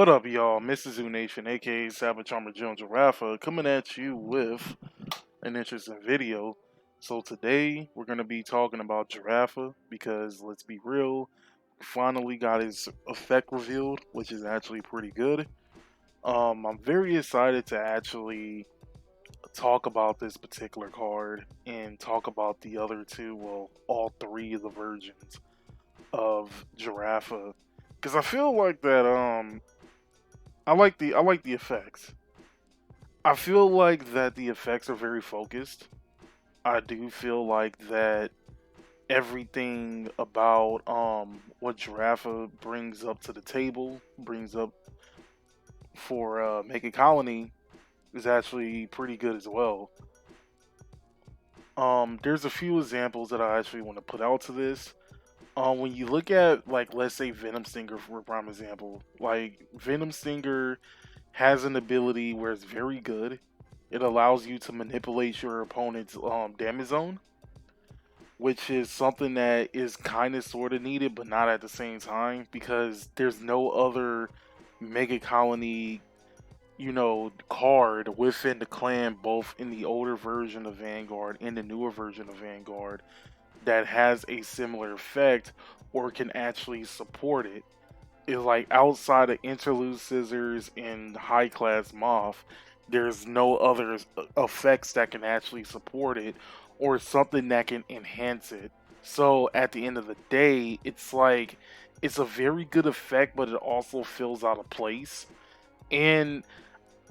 What up, y'all? Mrs. Zoo Nation, aka Savage Armor Jones Giraffa, coming at you with an interesting video. So today we're gonna be talking about Giraffa because let's be real, finally got his effect revealed, which is actually pretty good. I'm very excited to actually talk about this particular card and talk about the other two, well, all three of the versions of Giraffa, because I feel like that I like the effects. I feel like that the effects are very focused. I do feel like that everything about what Giraffa brings up to the table, brings up for Make a Colony is actually pretty good as well. There's a few examples that I actually want to put out to this. When you look at, like, let's say Venom Stinger for a prime example, like Venom Stinger has an ability where it's very good. It allows you to manipulate your opponent's damage zone, which is something that is kind of sort of needed, but not at the same time because there's no other Mega Colony, card within the clan, both in the older version of Vanguard and the newer version of Vanguard, that has a similar effect or can actually support it. Is like outside of Interlude Scissors and High Class Moth, there's no other effects that can actually support it or something that can enhance it. So at the end of the day, it's like it's a very good effect, but it also feels out of place. And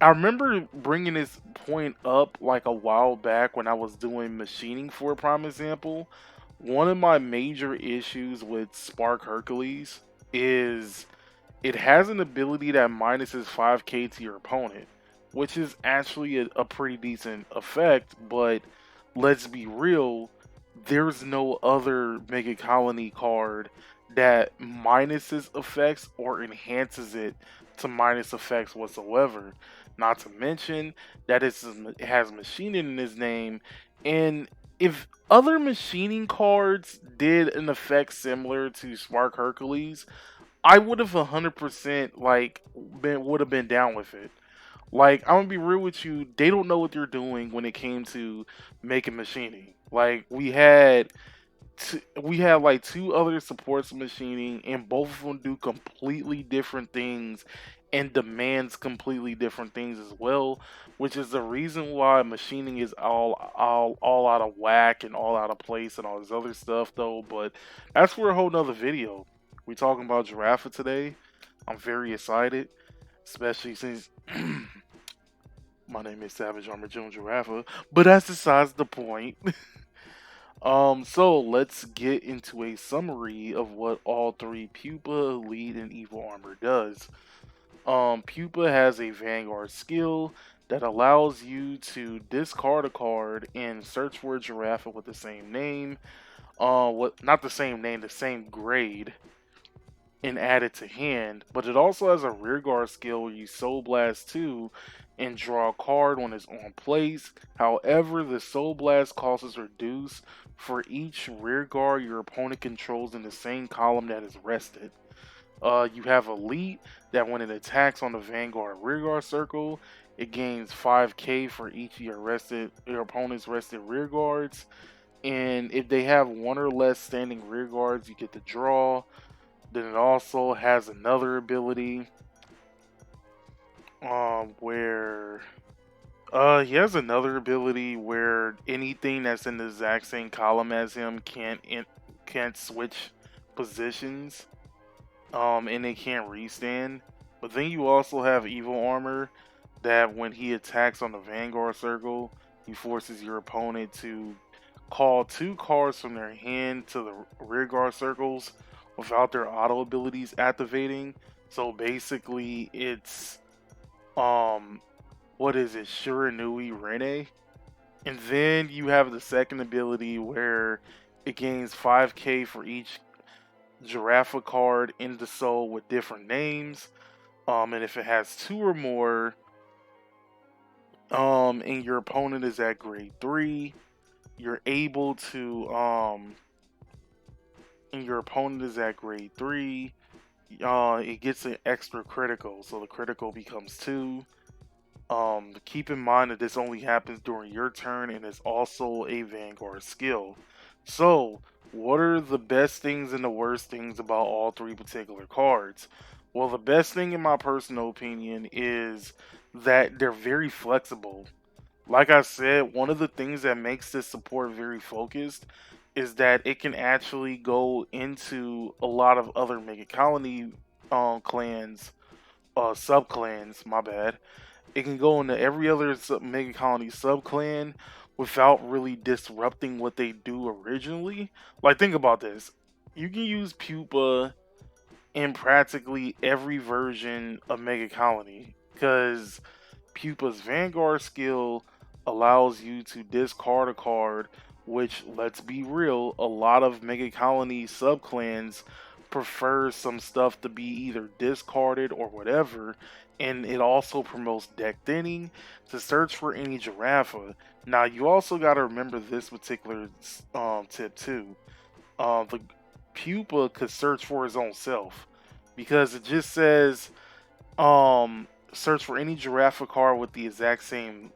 I remember bringing this point up like a while back when I was doing machining for a prime example. One of my major issues with Spark Hercules is it has an ability that minuses 5k to your opponent, which is actually a pretty decent effect, but let's be real, there's no other Mega Colony card that minuses effects or enhances it to minus effects whatsoever. Not to mention that it has machining in his name, and if other machining cards did an effect similar to Spark Hercules, I would have 100% like been would have been down with it. Like, I'm gonna be real with you, they don't know what they're doing when it came to making machining. Like, we had like two other supports of machining, and both of them do completely different things and demands completely different things as well, which is the reason why machining is all out of whack and all out of place and all this other stuff though. But that's for a whole nother video. We talking about Giraffa today. I'm very excited, especially since my name is Savage Armor Jones Giraffa, but that's besides the point. So let's get into a summary of what all three Pupa, Lead, and Evil Armor does. Pupa has a Vanguard skill that allows you to discard a card and search for a Giraffa with the same name. What not the same name, the same grade, and add it to hand. But it also has a rearguard skill where you Soul Blast 2 and draw a card when it's on place. However, the Soul Blast cost is reduced for each rearguard your opponent controls in the same column that is rested. You have Elite that when it attacks on the Vanguard rearguard circle, it gains 5k for each of your opponent's rested rearguards. And if they have one or less standing rearguards, you get to draw. Then it also has another ability where he has another ability where anything that's in the exact same column as him can't switch positions, and they can't restand. But then you also have Evil Armor that when he attacks on the Vanguard circle, he forces your opponent to call two cards from their hand to the rearguard circles without their auto abilities activating. So basically, it's what is it, Shiranui Rene? And then you have the second ability where it gains 5k for each Giraffa card in the soul with different names. And if it has two or more, and your opponent is at grade 3, you're able to and your opponent is at grade 3, it gets an extra critical, so the critical becomes two. Keep in mind that this only happens during your turn and is also a Vanguard skill. So, what are the best things and the worst things about all three particular cards? Well, the best thing, in my personal opinion, is that they're very flexible. Like I said, one of the things that makes this support very focused is that it can actually go into a lot of other Mega Colony clans, sub clans, my bad. It can go into every other Mega Colony sub clan without really disrupting what they do originally. Like, think about this. You can use Pupa in practically every version of Mega Colony because Pupa's Vanguard skill allows you to discard a card, which, let's be real, a lot of Mega Colony subclans prefer some stuff to be either discarded or whatever, and it also promotes deck thinning to search for any Giraffa. Now, you also got to remember this particular tip too. The Pupa could search for his own self because it just says search for any Giraffa card with the exact same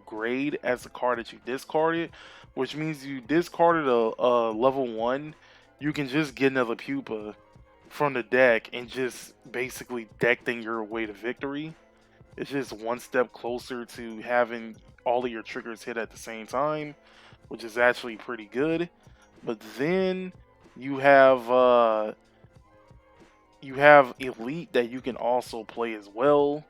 grade as the card that you discarded, which means you discarded a level 1, you can just get another Pupa from the deck and just basically deck thing your way to victory. It's just one step closer to having all of your triggers hit at the same time, which is actually pretty good. But then you have uh you have Elite that you can also play as well,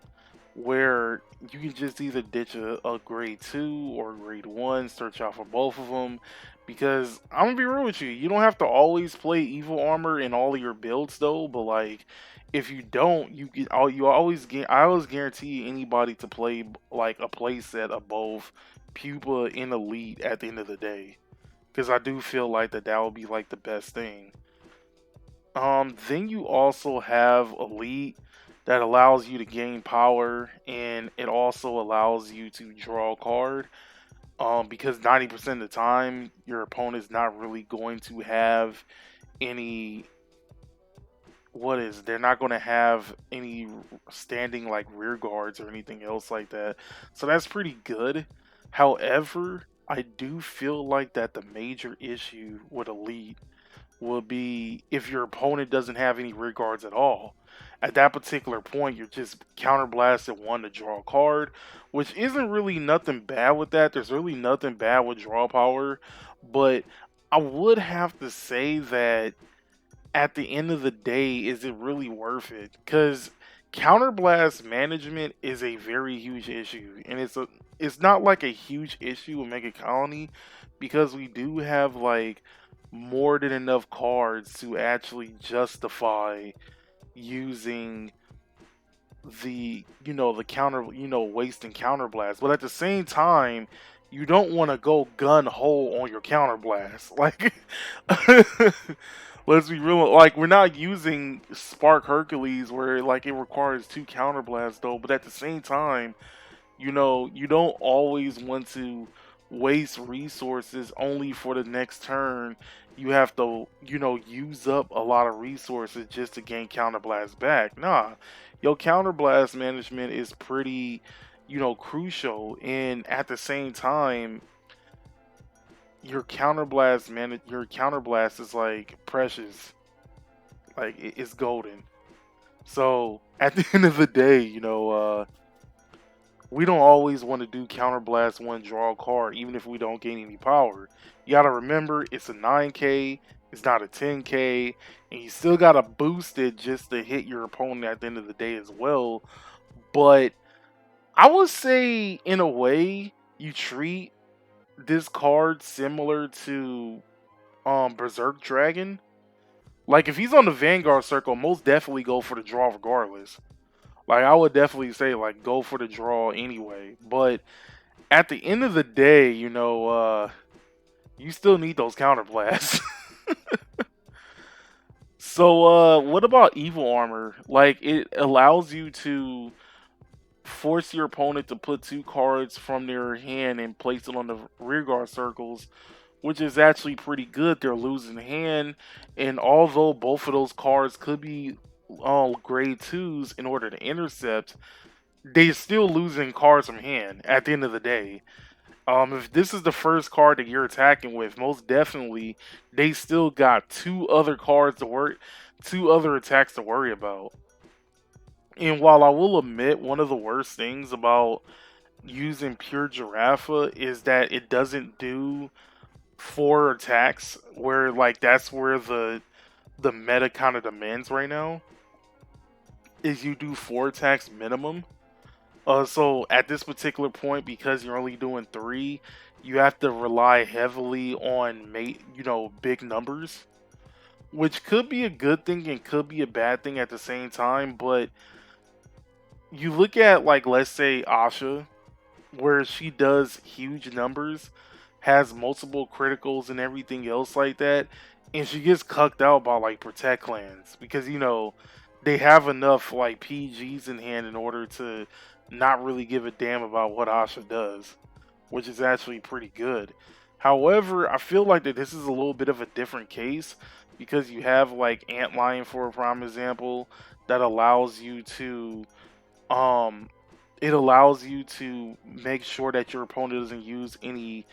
where you can just either ditch a grade 2 or grade 1, search out for both of them. Because I'm gonna be real with you, you don't have to always play Evil Armor in all of your builds though, but like if you don't, you always get I always guarantee anybody to play like a play set of both Pupa and Elite at the end of the day. Because I do feel like that would be like the best thing. Then you also have Elite that allows you to gain power, and it also allows you to draw a card. Because 90% of the time, your opponent's not really going to have any. They're not going to have any standing like rear guards or anything else like that. So that's pretty good. However, I do feel like that the major issue with Elite will be if your opponent doesn't have any rear guards at all. At that particular point, you're just counterblasted one to draw a card, which isn't really nothing bad with that. There's really nothing bad with draw power, but I would have to say that at the end of the day, is it really worth it? Because counterblast management is a very huge issue, and it's not like a huge issue with Mega Colony because we do have like more than enough cards to actually justify using the counter wasting counterblast, but at the same time you don't want to go gun hole on your counterblast. Like let's be real, like we're not using Spark Hercules where like it requires two counterblasts though, but at the same time, you don't always want to waste resources only for the next turn. You have to, use up a lot of resources just to gain counterblast back. Nah, your counterblast management is pretty, crucial. And at the same time, your counterblast is like precious, like it's golden. So at the end of the day, we don't always want to do counterblast one draw card, even if we don't gain any power. You gotta remember it's a 9k, it's not a 10k, and you still gotta boost it just to hit your opponent at the end of the day as well. But I would say, in a way, you treat this card similar to Berserk Dragon. Like if he's on the Vanguard circle, most definitely go for the draw regardless. Like I would definitely say like go for the draw anyway. But at the end of the day, you still need those counterblasts. So what about evil armor? Like it allows you to force your opponent to put two cards from their hand and place it on the rearguard circles, which is actually pretty good. They're losing hand, and although both of those cards could be grade twos in order to intercept, they still losing cards from hand at the end of the day. If this is the first card that you're attacking with, most definitely they still got two other attacks to worry about. And while I will admit one of the worst things about using pure Giraffa is that it doesn't do four attacks, where like that's where the meta kind of demands right now is you do four attacks minimum. So at this particular point, because you're only doing three, you have to rely heavily on big numbers, which could be a good thing and could be a bad thing at the same time. But you look at, like, let's say Asha, where she does huge numbers, has multiple criticals and everything else like that, and she gets cucked out by like Protect clans because they have enough like PGs in hand in order to not really give a damn about what Asha does, which is actually pretty good. However, I feel like that this is a little bit of a different case because you have like Antlion for a prime example that allows you to um it allows you to make sure that your opponent doesn't use any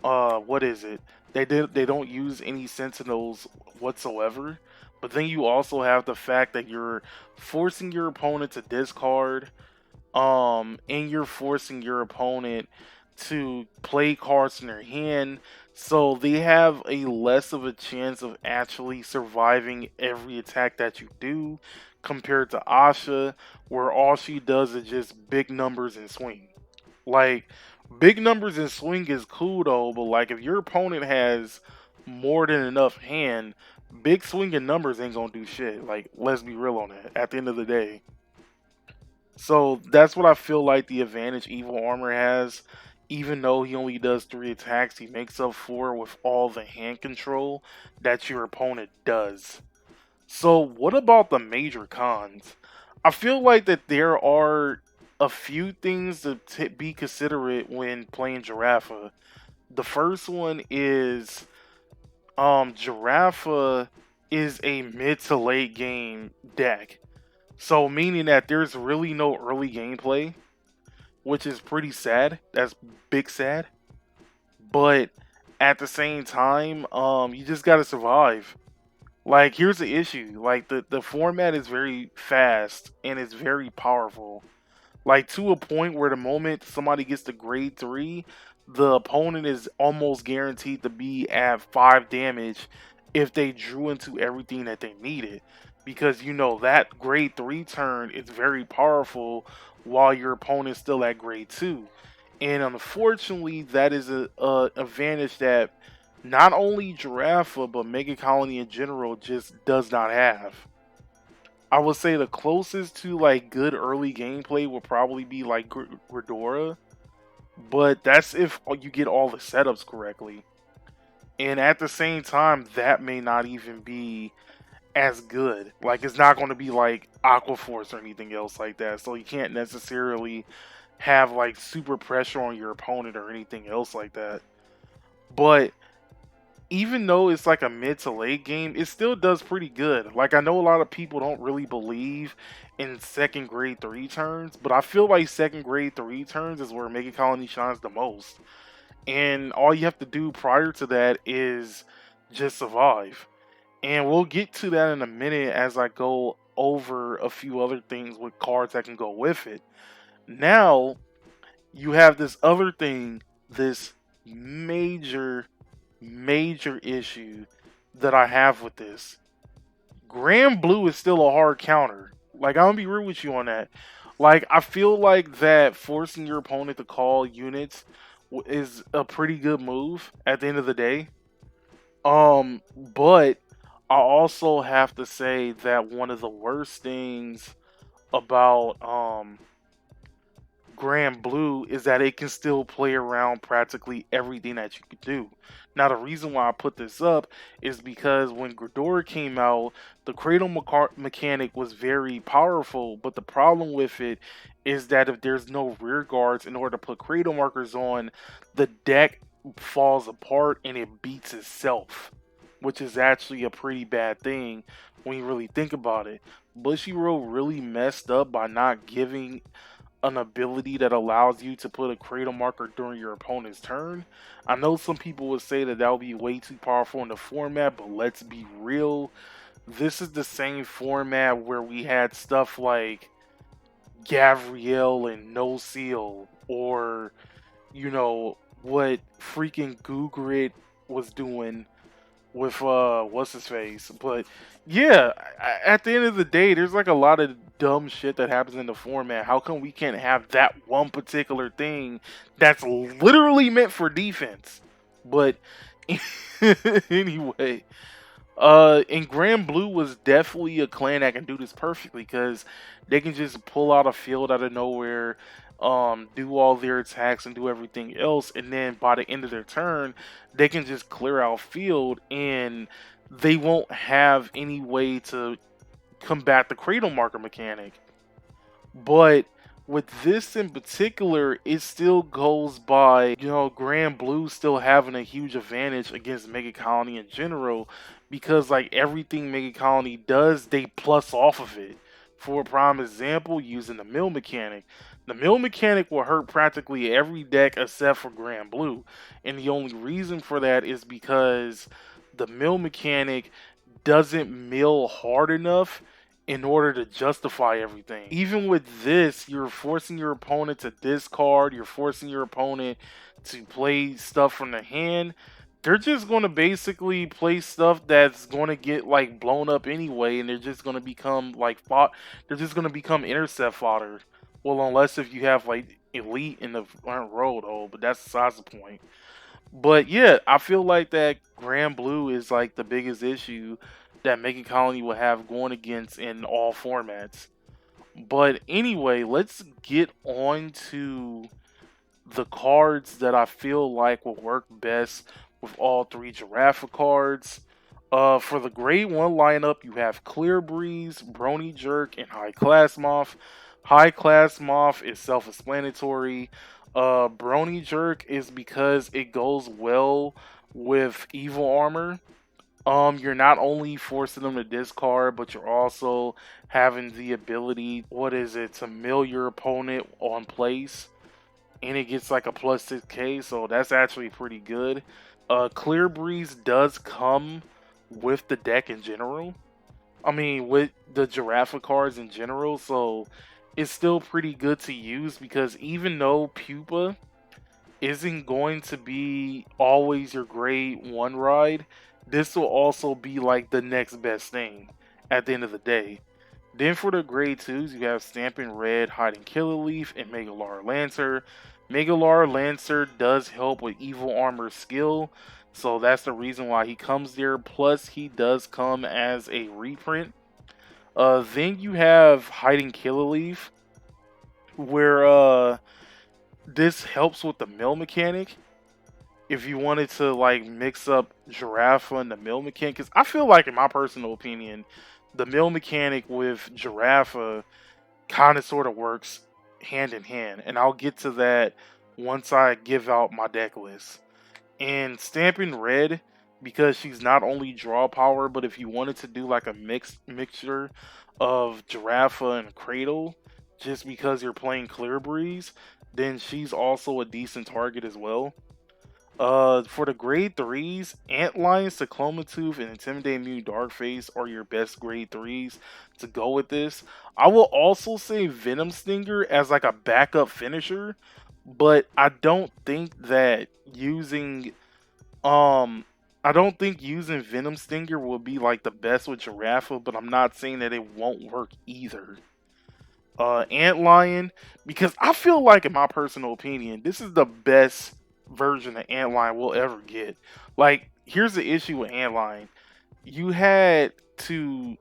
what is it? They don't use any sentinels whatsoever. But then you also have the fact that you're forcing your opponent to discard, and you're forcing your opponent to play cards in their hand, so they have a less of a chance of actually surviving every attack that you do compared to Asha, where all she does is just big numbers and swing. Like, big numbers and swing is cool though, but like if your opponent has more than enough hand, big swing and numbers ain't gonna do shit. Like, let's be real on that at the end of the day. So that's what I feel like the advantage Evil Armor has. Even though he only does three attacks, he makes up for with all the hand control that your opponent does. So what about the major cons? I feel like that there are a few things to be considerate when playing Giraffa. The first one is Giraffa is a mid to late game deck. So meaning that there's really no early gameplay, which is pretty sad. That's big sad. But at the same time, you just gotta survive. Like, here's the issue. Like, the format is very fast and it's very powerful. Like, to a point where the moment somebody gets to grade 3, the opponent is almost guaranteed to be at 5 damage if they drew into everything that they needed. Because that grade 3 turn is very powerful while your opponent's still at grade 2. And unfortunately, that is a advantage that not only Giraffa but Mega Colony in general just does not have. I would say the closest to like good early gameplay would probably be like Gridora, but that's if you get all the setups correctly. And at the same time, that may not even be as good. Like, it's not going to be like Aqua Force or anything else like that. So you can't necessarily have like super pressure on your opponent or anything else like that. But even though it's like a mid to late game, it still does pretty good. Like, I know a lot of people don't really believe in second grade 3 turns, but I feel like second grade 3 turns is where Mega Colony shines the most. And all you have to do prior to that is just survive. And we'll get to that in a minute as I go over a few other things with cards that can go with it. Now, you have this other thing, this major issue that I have with this. Grand Blue is still a hard counter. Like, I'm gonna be real with you on that. Like, I feel like that forcing your opponent to call units is a pretty good move at the end of the day. But I also have to say that one of the worst things about Grand Blue is that it can still play around practically everything that you could do. Now, the reason why I put this up is because when Gridora came out, the Cradle mechanic was very powerful, but the problem with it is that if there's no rear guards in order to put Cradle markers on, the deck falls apart and it beats itself. which is actually a pretty bad thing when you really think about it. Bushiroad really messed up by not giving an ability that allows you to put a cradle marker during your opponent's turn. I know some people would say that that would be way too powerful in the format, but let's be real. This is the same format where we had stuff like Gavriel and No Seal, or what freaking Gugrit was doing with what's his face. But yeah, at the end of the day, there's like a lot of dumb shit that happens in the format. How come we can't have that one particular thing that's literally meant for defense? But anyway, and Grand Blue was definitely a clan that can do this perfectly because they can just pull out a field out of nowhere, do all their attacks and do everything else, and then by the end of their turn, they can just clear out field and they won't have any way to combat the cradle marker mechanic. But with this in particular, it still goes by, Grand Blue still having a huge advantage against Mega Colony in general because, like, everything Mega Colony does, they plus off of it. For a prime example, using the mill mechanic. The mill mechanic will hurt practically every deck except for Grand Blue. And the only reason for that is because the mill mechanic doesn't mill hard enough in order to justify everything. Even with this, you're forcing your opponent to discard, you're forcing your opponent to play stuff from the hand. They're just going to basically play stuff that's going to get like blown up anyway, and they're just going to become like they're just going to become intercept fodder. Well, unless if you have like elite in the front row though, but that's besides the point. But yeah, I feel like that Grand Blue is like the biggest issue that Mega Colony will have going against in all formats. But anyway, let's get on to the cards that I feel like will work best with all three Giraffa cards. For the grade 1 lineup, you have Clear Breeze, Brony Jerk, and High Class Moth. High Class Moth is self-explanatory. Brony Jerk is because it goes well with Evil Armor. You're not only forcing them to discard, but you're also having the ability, to mill your opponent on place, and it gets like a plus 6k, so that's actually pretty good. Clear Breeze does come with the deck in general. I mean, with the Giraffa cards in general, so it's still pretty good to use because even though Pupa isn't going to be always your grade 1 ride, this will also be like the next best thing at the end of the day. Then for the grade 2s, you have Stamping Red, Hiding Killer Leaf, and Megalar Lancer. Megalar Lancer does help with Evil Armor skill, so that's the reason why he comes there. Plus, he does come as a reprint. Then you have Hiding Killer Leaf, where this helps with the mill mechanic. If you wanted to like mix up Giraffa and the mill mechanic, because I feel like, in my personal opinion, the mill mechanic with Giraffa kind of sort of works hand in hand, and I'll get to that once I give out my deck list. And Stamping Red, because she's not only draw power, but if you wanted to do like a mixture of Giraffa and Cradle, just because you're playing Clear Breeze, then she's also a decent target as well. For the grade 3s, Antlion, Cyclomatooth, and Intimidate Mew Darkface are your best grade 3s to go with this. I will also say Venom Stinger as like a backup finisher, but I don't think that using Venom Stinger will be like the best with Giraffa, but I'm not saying that it won't work either. Antlion, because I feel like, in my personal opinion, this is the best version of Antlion we'll ever get. Like, here's the issue with Antlion. You had to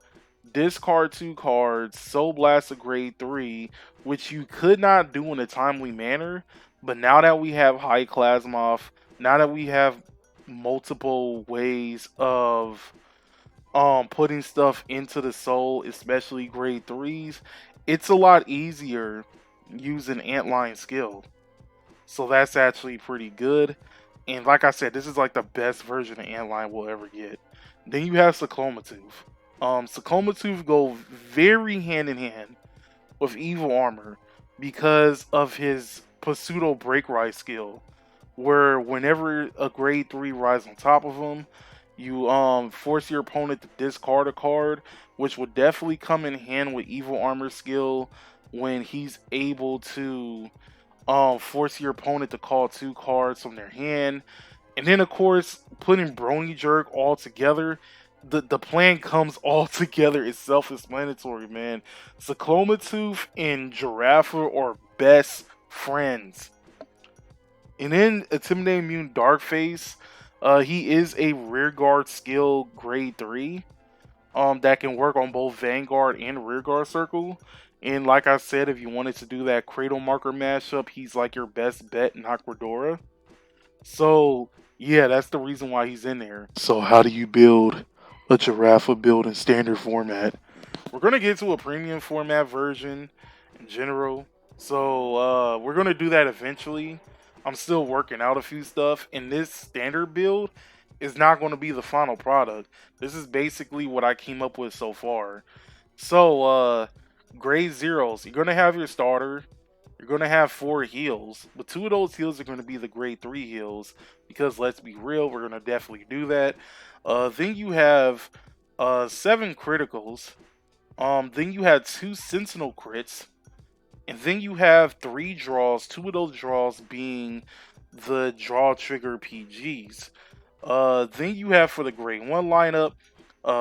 discard 2 cards, Soul Blast a grade 3, which you could not do in a timely manner. But now that we have High Class Moth, now that we have multiple ways of putting stuff into the soul, especially grade 3s, it's a lot easier using Antlion skill. So that's actually pretty good. And like I said, this is like the best version of Antlion we'll ever get. Then you have Cyclomatooth. Cyclomatooth go very hand in hand with Evil Armor because of his Pseudo Break Rise skill, where whenever a grade 3 rises on top of him, you force your opponent to discard a card, which would definitely come in hand with Evil Armor skill when he's able to force your opponent to call 2 cards from their hand. And then of course putting Brony Jerk all together, the plan comes all together. It's self-explanatory, man. Cyclomatooth and Giraffa are best friends. And then Intimidating Mutant Darkface, he is a rearguard skill grade 3 that can work on both Vanguard and Rearguard Circle. And like I said, if you wanted to do that Cradle Marker mashup, he's like your best bet in Aquadora. So yeah, that's the reason why he's in there. So how do you build a Giraffa build in standard format? We're gonna get to a premium format version in general. So we're gonna do that eventually. I'm still working out a few stuff, and this standard build is not going to be the final product. This is basically what I came up with so far. So grade zeros, you're gonna have your starter. You're gonna have 4 heals, but 2 of those heals are gonna be the grade 3 heals because let's be real, we're gonna definitely do that. Then you have 7 criticals. Then you have 2 sentinel crits, and then you have 3 draws. 2 of those draws being the draw trigger PGs. Then you have for the grade 1 lineup,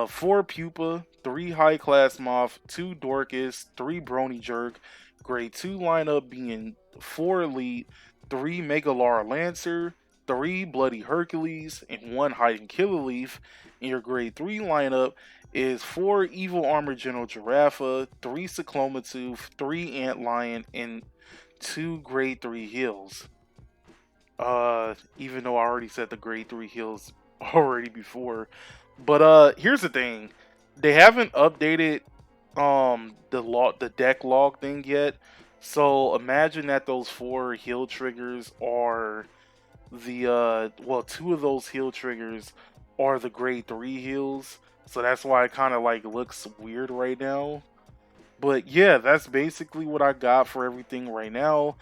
4 Pupa, 3 High Class Moth, 2 Dorcas, 3 Brony Jerk. Grade 2 lineup being 4 Elite, 3 Megalar Lancer, 3 Bloody Hercules, and 1 Hiding Killer Leaf. And your grade 3 lineup is 4 Evil Armor General Giraffa, 3 Cyclomatooth, 3 Antlion, and 2 grade 3 heals. Even though I already said the grade 3 heals already before. But here's the thing. They haven't updated the deck log thing yet. So imagine that those 4 heal triggers are the well, 2 of those heal triggers are the grade 3 heals. So that's why it kind of like looks weird right now. But yeah, that's basically what I got for everything right now.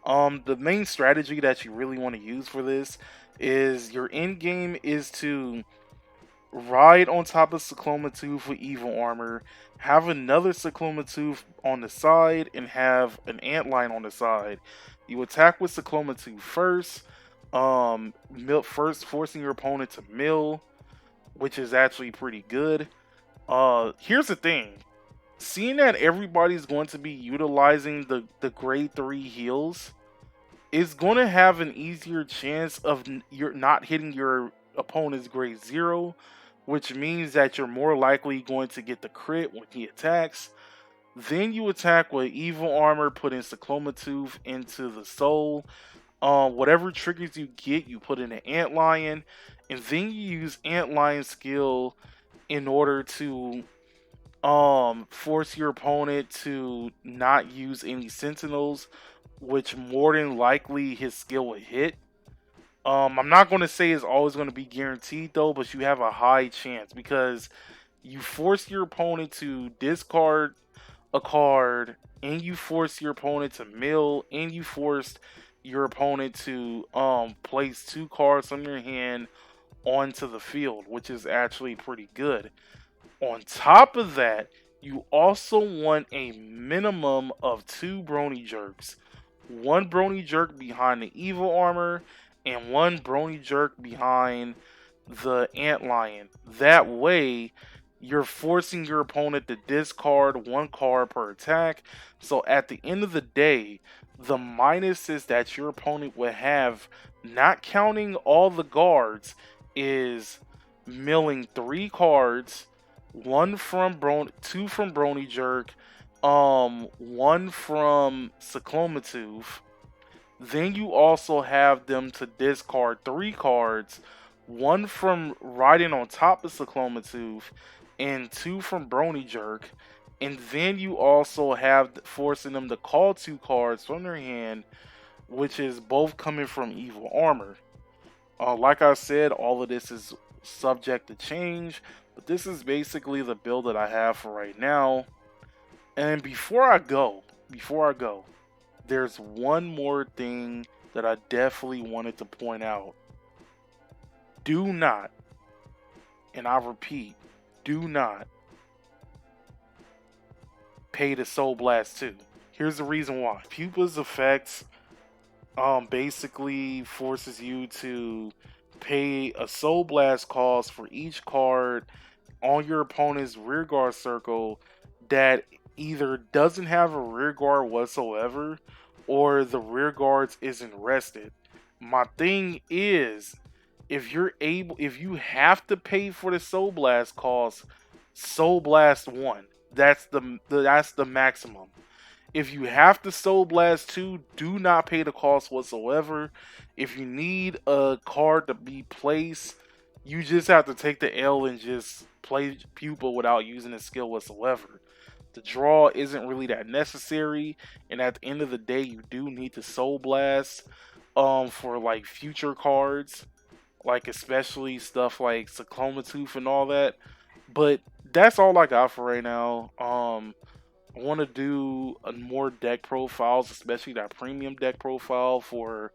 The main strategy that you really want to use for this is your end game is to ride on top of Cyclomatooth with Evil Armor, have another Cyclomatooth on the side, and have an Antlion on the side. You attack with Cyclomatooth first, first forcing your opponent to mill, which is actually pretty good. Here's the thing. Seeing that everybody's going to be utilizing the grade 3 heals, is going to have an easier chance of you're not hitting your opponent's grade 0, which means that you're more likely going to get the crit when he attacks. Then you attack with Evil Armor, putting Cyclomatooth into the soul. Whatever triggers you get, you put in an Antlion, and then you use Antlion skill in order to force your opponent to not use any sentinels, which more than likely his skill will hit. I'm not going to say it's always going to be guaranteed though, but you have a high chance because you force your opponent to discard a card, and you force your opponent to mill, and you forced your opponent to place 2 cards from your hand onto the field, which is actually pretty good. On top of that, you also want a minimum of 2 Brony Jerks. 1 Brony Jerk behind the Evil Armor, and 1 Brony Jerk behind the Antlion. That way, you're forcing your opponent to discard 1 card per attack. So at the end of the day, the minuses that your opponent would have, not counting all the guards, is milling 3 cards, 2 from Brony Jerk, 1 from Cyclomatooth. Then you also have them to discard 3 cards, 1 from riding on top of Cyclomatooth, and 2 from Brony Jerk. And then you also have forcing them to call 2 cards from their hand, which is both coming from Evil Armor. Like I said, all of this is subject to change, but this is basically the build that I have for right now. And before I go, there's one more thing that I definitely wanted to point out. Do not, and I repeat, do not pay to Soul Blast 2. Here's the reason why. Pupa's effects basically forces you to pay a Soul Blast cost for each card on your opponent's rear guard circle that either doesn't have a rear guard whatsoever or the rear guards isn't rested. My thing is, if you have to pay for the Soul Blast cost, Soul Blast 1. That's the maximum. If you have to Soul Blast 2, do not pay the cost whatsoever. If you need a card to be placed, you just have to take the L and just play Pupa without using a skill whatsoever. The draw isn't really that necessary, and at the end of the day, you do need to Soul Blast for like future cards, like especially stuff like Cycloma Tooth and all that. But that's all I got for right now. I want to do more deck profiles, especially that premium deck profile for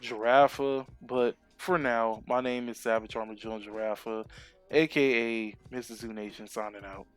Giraffa. But for now, my name is Savage Armor Jones Giraffa, aka Mr. Zoo Nation, signing out.